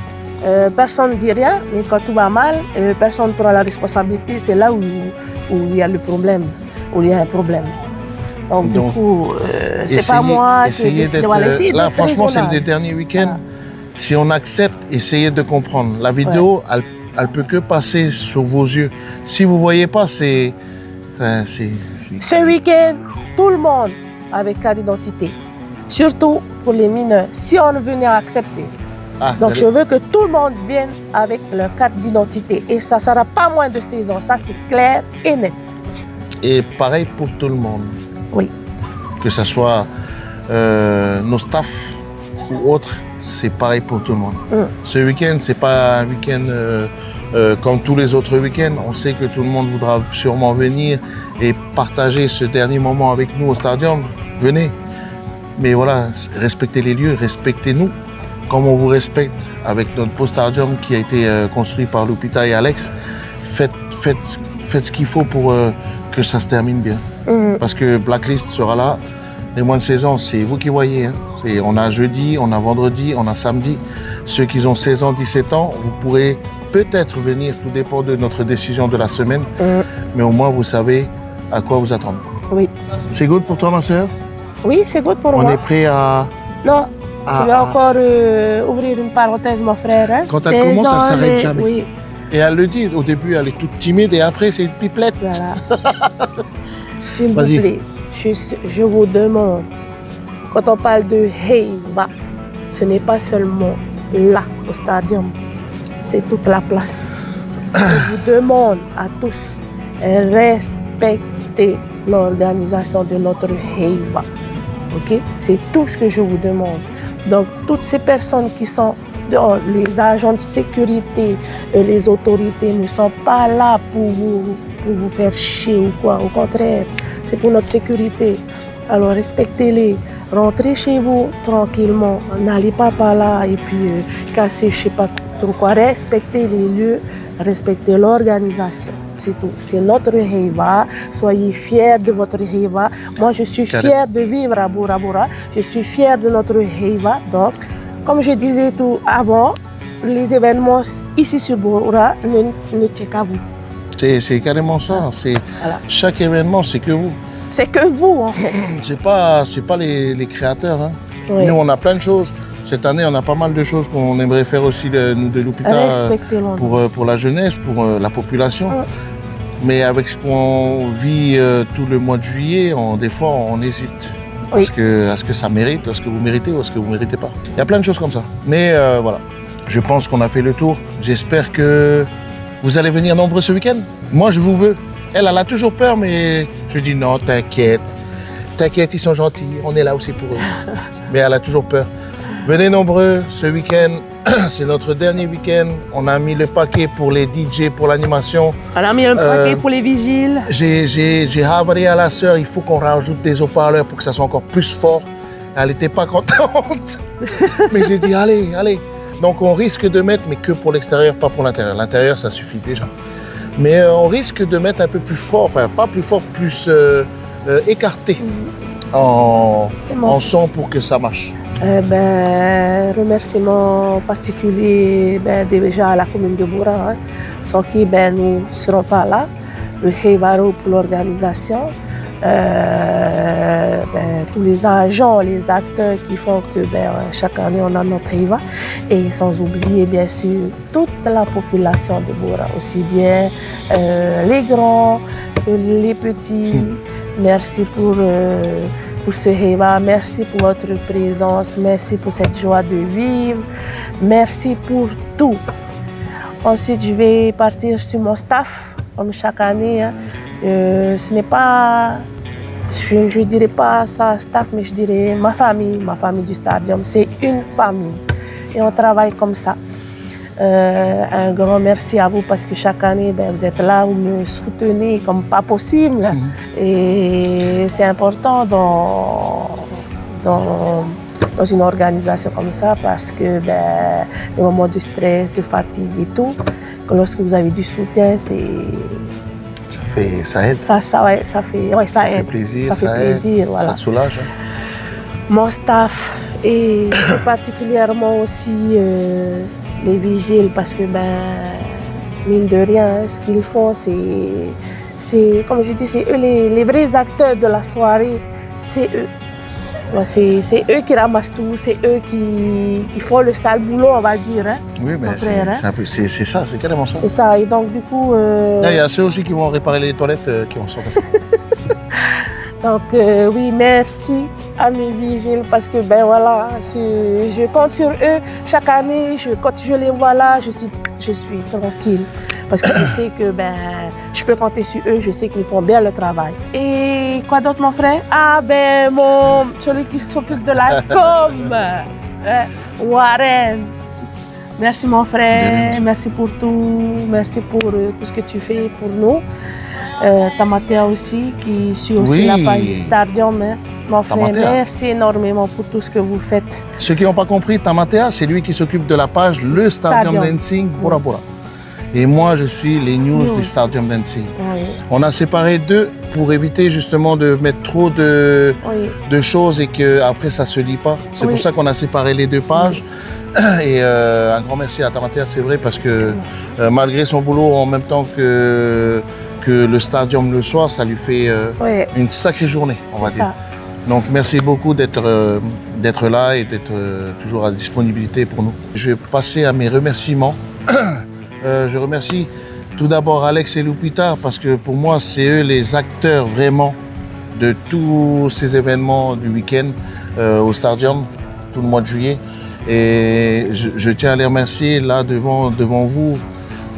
personne ne dit rien, mais quand tout va mal, personne ne prend la responsabilité. C'est là où il y a le problème, où il y a un problème. Donc du coup, c'est pas moi qui décide. Là, franchement, c'est le dernier week-end. Voilà. Si on accepte, essayez de comprendre. La vidéo, elle peut que passer sur vos yeux. Si vous ne voyez pas, c'est... Ce week-end, tout le monde avec carte d'identité, surtout pour les mineurs, si on venait à accepter. Donc je veux que tout le monde vienne avec leur carte d'identité et ça ne sera pas moins de 16 ans, ça c'est clair et net. Et pareil pour tout le monde. Oui. Que ce soit nos staffs ou autres, c'est pareil pour tout le monde. Ce week-end, ce n'est pas un week-end... comme tous les autres week-ends, on sait que tout le monde voudra sûrement venir et partager ce dernier moment avec nous au stadium. Venez. Mais voilà, respectez les lieux, respectez-nous comme on vous respecte avec notre beau stadium qui a été construit par Lupita et Alex. Faites ce qu'il faut pour que ça se termine bien. Parce que Blacklist sera là. Les moins de 16 ans, c'est vous qui voyez. Hein. On a jeudi, on a vendredi, on a samedi. Ceux qui ont 16 ans, 17 ans, vous pourrez peut-être venir, tout dépend de notre décision de la semaine. Mais au moins, vous savez à quoi vous attendre. Oui. C'est good pour toi, ma sœur? Oui, c'est good pour moi. On est prêt à... Non, je vais encore ouvrir une parenthèse, mon frère. Hein. Quand elle commence, elle ne s'arrête jamais. Oui. Et elle le dit, au début, elle est toute timide et après, c'est une pipelette. Voilà. S'il vous plaît, je vous demande, quand on parle de Heiva, ce n'est pas seulement là, au stadium, c'est toute la place. Je vous demande à tous, respectez l'organisation de notre Heiva. Okay? C'est tout ce que je vous demande. Donc, toutes ces personnes qui sont dehors, les agents de sécurité, les autorités ne sont pas là pour vous faire chier ou quoi. Au contraire, c'est pour notre sécurité. Alors, respectez-les. rentrez chez vous tranquillement. N'allez pas par là et puis casser je sais pas trop quoi. Respectez les lieux, respectez l'organisation. C'est tout. C'est notre Heiva. Soyez fiers de votre Heiva. Moi, je suis fière de vivre à Bora Bora. Je suis fière de notre Heiva. Donc, comme je disais tout avant, les événements ici sur Bora ne tiennent qu'à vous. C'est carrément ça. Voilà. Chaque événement, c'est que vous. C'est que vous, en fait. C'est pas les créateurs. Hein. Oui. Nous, on a plein de choses. Cette année, on a pas mal de choses qu'on aimerait faire aussi, nous, de Lupita, pour la jeunesse, pour la population. Mais avec ce qu'on vit tout le mois de juillet, des fois, on hésite. Oui. Est-ce que ça mérite, est-ce que vous méritez ou est-ce que vous ne méritez pas? Il y a plein de choses comme ça. Mais voilà, je pense qu'on a fait le tour. J'espère que vous allez venir nombreux ce week-end. Moi, je vous veux. Elle a toujours peur, mais je dis non, t'inquiète. T'inquiète, ils sont gentils. On est là aussi pour eux. Mais elle a toujours peur. Venez nombreux ce week-end. C'est notre dernier week-end. On a mis le paquet pour les DJ, pour l'animation. On a mis le paquet pour les vigiles. J'ai havaré à la sœur. Il faut qu'on rajoute des haut-parleurs pour que ça soit encore plus fort. Elle n'était pas contente. Mais j'ai dit, allez, allez. Donc on risque de mettre, mais que pour l'extérieur, pas pour l'intérieur. L'intérieur, ça suffit déjà. Mais on risque de mettre un peu plus fort, enfin pas plus fort, plus écarté en son pour que ça marche. Remerciement particulier déjà à la commune de Bora, hein, sans qui nous ne serons pas là. Le Heivaro pour l'organisation, tous les agents, les acteurs qui font que chaque année on a notre Heiva. Et sans oublier bien sûr toute la population de Bora, aussi bien les grands que les petits. Merci pour ce Heiva, merci pour votre présence, merci pour cette joie de vivre, merci pour tout. Ensuite, je vais partir sur mon staff, comme chaque année. Hein. Ce n'est pas, je ne dirais pas ça staff, mais je dirais ma famille du Stadium. C'est une famille et on travaille comme ça. Un grand merci à vous parce que chaque année, vous êtes là, vous me soutenez comme pas possible. Et c'est important dans une organisation comme ça parce que les moments de stress, de fatigue et tout, que lorsque vous avez du soutien, ça aide. Ça fait plaisir. Ça fait plaisir, voilà. Ça te soulage. Hein. Mon staff et particulièrement aussi les vigiles parce que mine de rien, ce qu'ils font, c'est comme je dis, c'est eux les vrais acteurs de la soirée, c'est eux. C'est eux qui ramassent tout, c'est eux qui font le sale boulot, on va dire. Hein, oui, mais c'est ça, c'est carrément ça. C'est ça, et donc du coup... Il y a ceux aussi qui vont réparer les toilettes qui vont sortir ça. Donc oui, merci à mes vigiles parce que voilà, je compte sur eux. Chaque année, quand je les vois là, je suis tranquille. Parce que je sais que je peux compter sur eux, je sais qu'ils font bien le travail. Et quoi d'autre mon frère? Celui qui s'occupe de la com, Warren. Merci mon frère, merci pour tout, merci pour tout ce que tu fais pour nous. Tamatea aussi, qui suit aussi la page du Stadium. Hein. Mon frère, merci énormément pour tout ce que vous faites. Ceux qui n'ont pas compris, Tamatea, c'est lui qui s'occupe de la page Le Stadium Dancing Bora Bora. Et moi, je suis les news du Stadium Dancing. Oui. On a séparé deux pour éviter justement de mettre trop de choses et qu'après ça ne se lit pas. C'est pour ça qu'on a séparé les deux pages. Et un grand merci à Tamatea, c'est vrai, parce que malgré son boulot en même temps que le Stadium le soir, ça lui fait une sacrée journée, on va dire. Donc merci beaucoup d'être là et d'être toujours à disponibilité pour nous. Je vais passer à mes remerciements. Je remercie tout d'abord Alex et Lupita parce que pour moi, c'est eux les acteurs vraiment de tous ces événements du week-end au Stadium, tout le mois de juillet. Et je tiens à les remercier là devant vous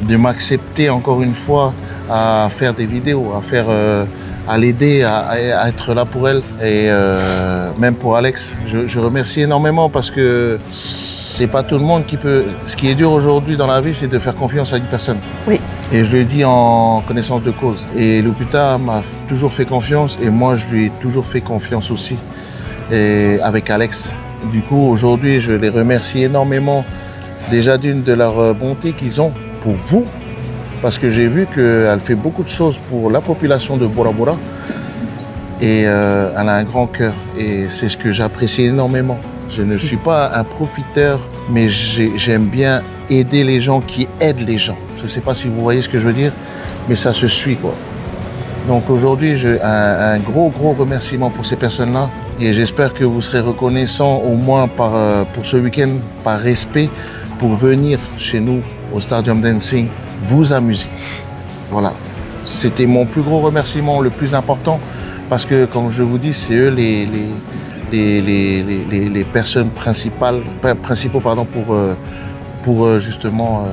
de m'accepter encore une fois à faire des vidéos, à l'aider, à être là pour elle. Et même pour Alex, je remercie énormément parce que c'est pas tout le monde qui peut... Ce qui est dur aujourd'hui dans la vie, c'est de faire confiance à une personne. Oui. Et je le dis en connaissance de cause. Et Lupita m'a toujours fait confiance et moi, je lui ai toujours fait confiance aussi. et avec Alex. Du coup, aujourd'hui, je les remercie énormément, déjà d'une de leur bonté qu'ils ont pour vous, parce que j'ai vu qu'elle fait beaucoup de choses pour la population de Bora Bora et elle a un grand cœur et c'est ce que j'apprécie énormément. Je ne suis pas un profiteur, mais j'aime bien aider les gens qui aident les gens. Je ne sais pas si vous voyez ce que je veux dire, mais ça se suit, quoi. Donc aujourd'hui, un gros remerciement pour ces personnes-là et j'espère que vous serez reconnaissants au moins pour ce week-end, par respect, pour venir chez nous au Stadium Dancing, vous amuser. Voilà, c'était mon plus gros remerciement, le plus important, parce que comme je vous dis, c'est eux les personnes principaux pour justement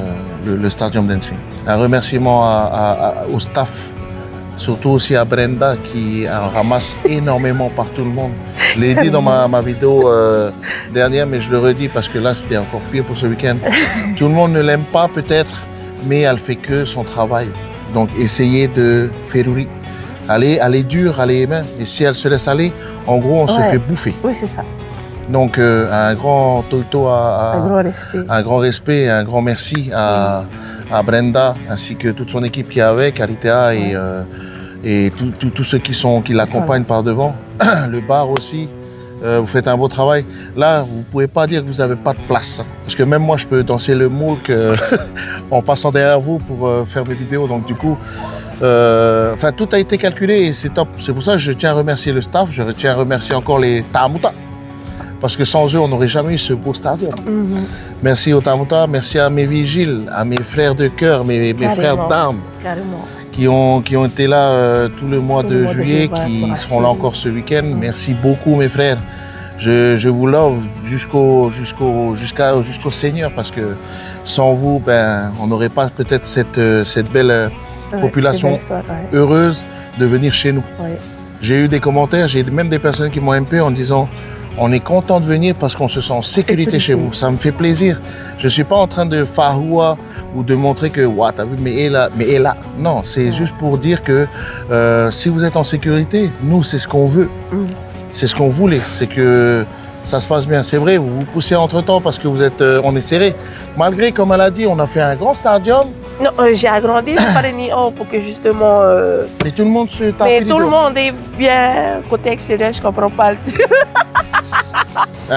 le Stadium Dancing. Un remerciement au staff, surtout aussi à Brenda qui en ramasse énormément par tout le monde. Je l'ai dit dans ma vidéo dernière, mais je le redis parce que là c'était encore pire pour ce week-end. Tout le monde ne l'aime pas peut-être, mais elle fait que son travail. Donc essayez de faire rire. Elle est dure, elle est humaine, et si elle se laisse aller, en gros on se fait bouffer. Oui, c'est ça. Donc un grand toto un grand respect. Un grand respect et un grand merci à Brenda ainsi que toute son équipe qui est avec, Aritea et tous ceux qui l'accompagnent par devant. Le bar aussi, vous faites un beau travail. Là, vous ne pouvez pas dire que vous n'avez pas de place. Hein, parce que même moi, je peux danser le moulk en passant derrière vous pour faire mes vidéos. Donc du coup, tout a été calculé et c'est top. C'est pour ça que je tiens à remercier le staff, je tiens à remercier encore les Tamuta. Parce que sans eux, on n'aurait jamais eu ce beau stadium. Merci aux Tamuta, merci à mes vigiles, à mes frères de cœur, mes frères d'armes qui ont été là tout le mois de juillet, qui seront là encore ce week-end. Merci beaucoup mes frères. Je vous love jusqu'au Seigneur parce que sans vous, on n'aurait pas peut-être cette belle population heureuse de venir chez nous. J'ai eu des commentaires, j'ai même des personnes qui m'ont MP en disant on est content de venir parce qu'on se sent en sécurité chez vous. Ça me fait plaisir. Je ne suis pas en train de fahoua ou de montrer que t'as vu, mais elle est là. Non, c'est juste pour dire que si vous êtes en sécurité, nous, c'est ce qu'on veut. C'est ce qu'on voulait. C'est que ça se passe bien. C'est vrai, vous vous poussez entre-temps parce que on est serré. Malgré, comme elle a dit, on a fait un grand stadium. Non, j'ai agrandi le Farini pour que justement... Et tout le monde se tape. Mais tout le monde est bien côté extérieur, je ne comprends pas.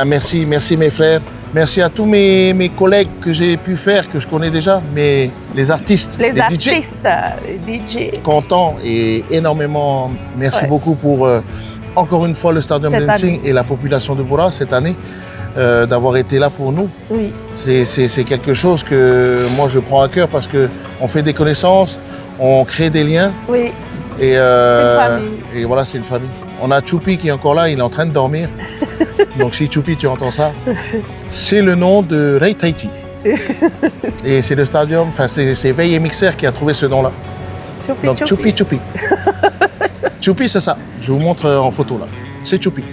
Merci mes frères. Merci à tous mes collègues que j'ai pu faire, que je connais déjà, mais les artistes, les DJ. Content et énormément. Merci beaucoup pour, encore une fois, le Stadium Dancing et la population de Bora cette année. D'avoir été là pour nous. Oui. C'est quelque chose que moi je prends à cœur parce qu'on fait des connaissances, on crée des liens. Oui. Et, c'est une famille. Et voilà, c'est une famille. On a Choupi qui est encore là, il est en train de dormir. Donc si Choupi, tu entends ça, c'est le nom de Ray Tahiti. Et c'est le stadium, c'est Veille et Mixer qui a trouvé ce nom-là. Donc Choupi. Choupi, c'est ça. Je vous montre en photo là. C'est Choupi.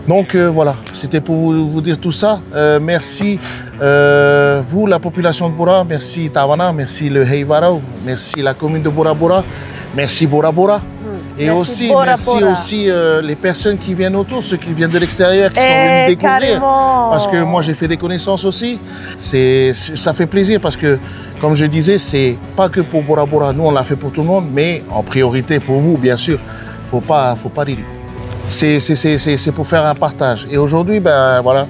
Donc voilà, c'était pour vous dire tout ça. Merci vous, la population de Bora, merci Tawana, merci le Heivarao, merci la commune de Bora Bora, merci Bora Bora. Et merci aussi, merci aussi les personnes qui viennent autour, ceux qui viennent de l'extérieur, qui sont venus découvrir. Carrément. Parce que moi j'ai fait des connaissances aussi. Ça fait plaisir parce que, comme je disais, c'est pas que pour Bora Bora, nous on l'a fait pour tout le monde, mais en priorité pour vous, bien sûr. Faut pas dire. C'est pour faire un partage. Et aujourd'hui, voilà.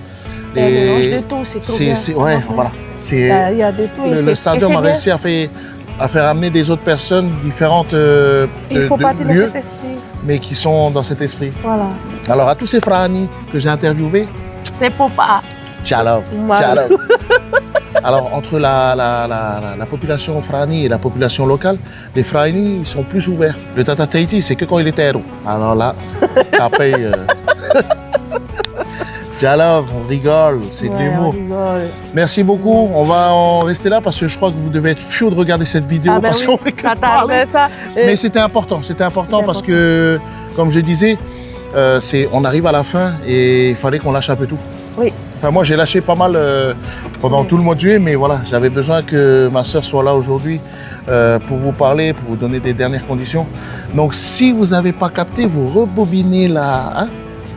Le mélange de tout, c'est trop bien. Ouais, voilà. Il y a de tout. Le stadium a réussi à faire amener des autres personnes différentes il faut partir de cet esprit. Mais qui sont dans cet esprit. Voilà. Alors, à tous ces frani que j'ai interviewés, c'est Popa. Ciao. Alors, entre la population frani et la population locale, les frani ils sont plus ouverts. Le Tata Tahiti, c'est que quand il est héros. Alors là, après, dialogue, on rigole, c'est de l'humour. Merci beaucoup. On va en rester là parce que je crois que vous devez être fou de regarder cette vidéo parce qu'on fait que parler. Mais c'était important parce que, comme je disais, on arrive à la fin et il fallait qu'on lâche un peu tout. Oui. Enfin, moi, j'ai lâché pas mal pendant tout le mois de juillet, mais voilà, j'avais besoin que ma soeur soit là aujourd'hui pour vous parler, pour vous donner des dernières conditions. Donc, si vous n'avez pas capté, vous rebobinez là. Hein?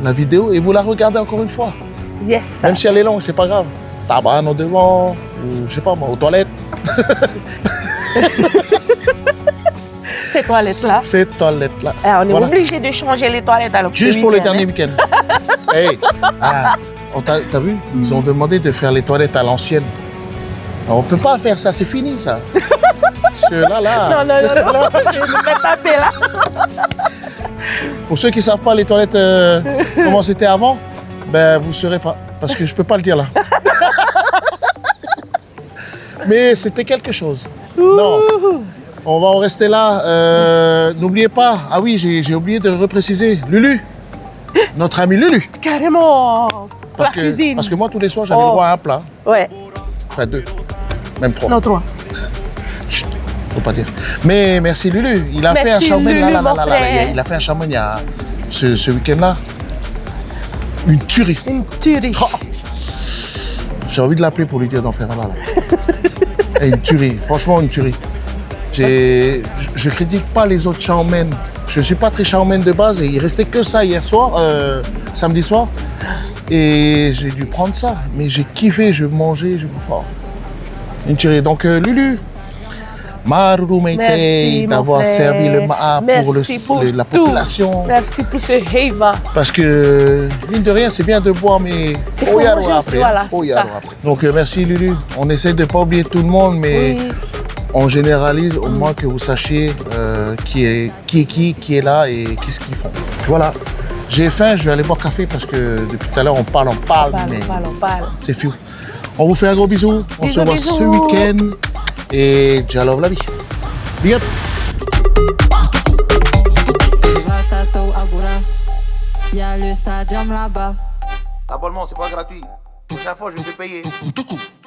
la vidéo et vous la regardez encore une fois. Yes. Même si elle est longue, c'est pas grave. Taban au devant, ou je sais pas moi, aux toilettes. Ces toilettes-là. Ces toilettes-là. On est obligé de changer les toilettes alors. Juste pour le dernier week-end. Hey, t'as vu? Ils ont demandé de faire les toilettes à l'ancienne. On peut pas faire ça, c'est fini ça. Parce que là. Non, je vais me taper là. Pour ceux qui savent pas les toilettes, comment c'était avant, ben vous saurez pas. Parce que je peux pas le dire là. Mais c'était quelque chose. Non. On va en rester là. N'oubliez pas, ah oui, j'ai oublié de repréciser, Lulu, notre ami Lulu. Carrément, la cuisine. Parce que moi, tous les soirs, j'avais le droit à un plat. Ouais. Enfin, 2, même 3. Non, 3. Chut, faut pas dire. Mais merci Lulu, il a fait un shaman il a fait un shaman il y a ce week-end-là. Une tuerie. Une tuerie. Oh. J'ai envie de l'appeler pour lui dire d'en faire un là. Et une tuerie, franchement une tuerie. Je critique pas les autres showmen. Je suis pas très showman de base et il restait que ça hier soir, samedi soir. Et j'ai dû prendre ça. Mais j'ai kiffé, je mangeais, je bouffais. Une tuerie. Donc Lulu, Maruru Meite d'avoir servi le Ma'a pour la population. Merci pour ce heiva. Parce que, mine de rien, c'est bien de boire, mais il faut manger aussi, voilà, après. Donc merci Lulu. On essaie de ne pas oublier tout le monde, mais on généralise au moins que vous sachiez qui est là et qu'est-ce qu'ils font. Voilà. J'ai faim, je vais aller boire café parce que depuis tout à l'heure on parle. C'est fou. On vous fait un gros bisou. On se voit ce week-end. Et Jalove la vie. Big up. Il y a le stadium là-bas. L'abonnement, c'est pas gratuit. Prochaine fois, je vais te payer.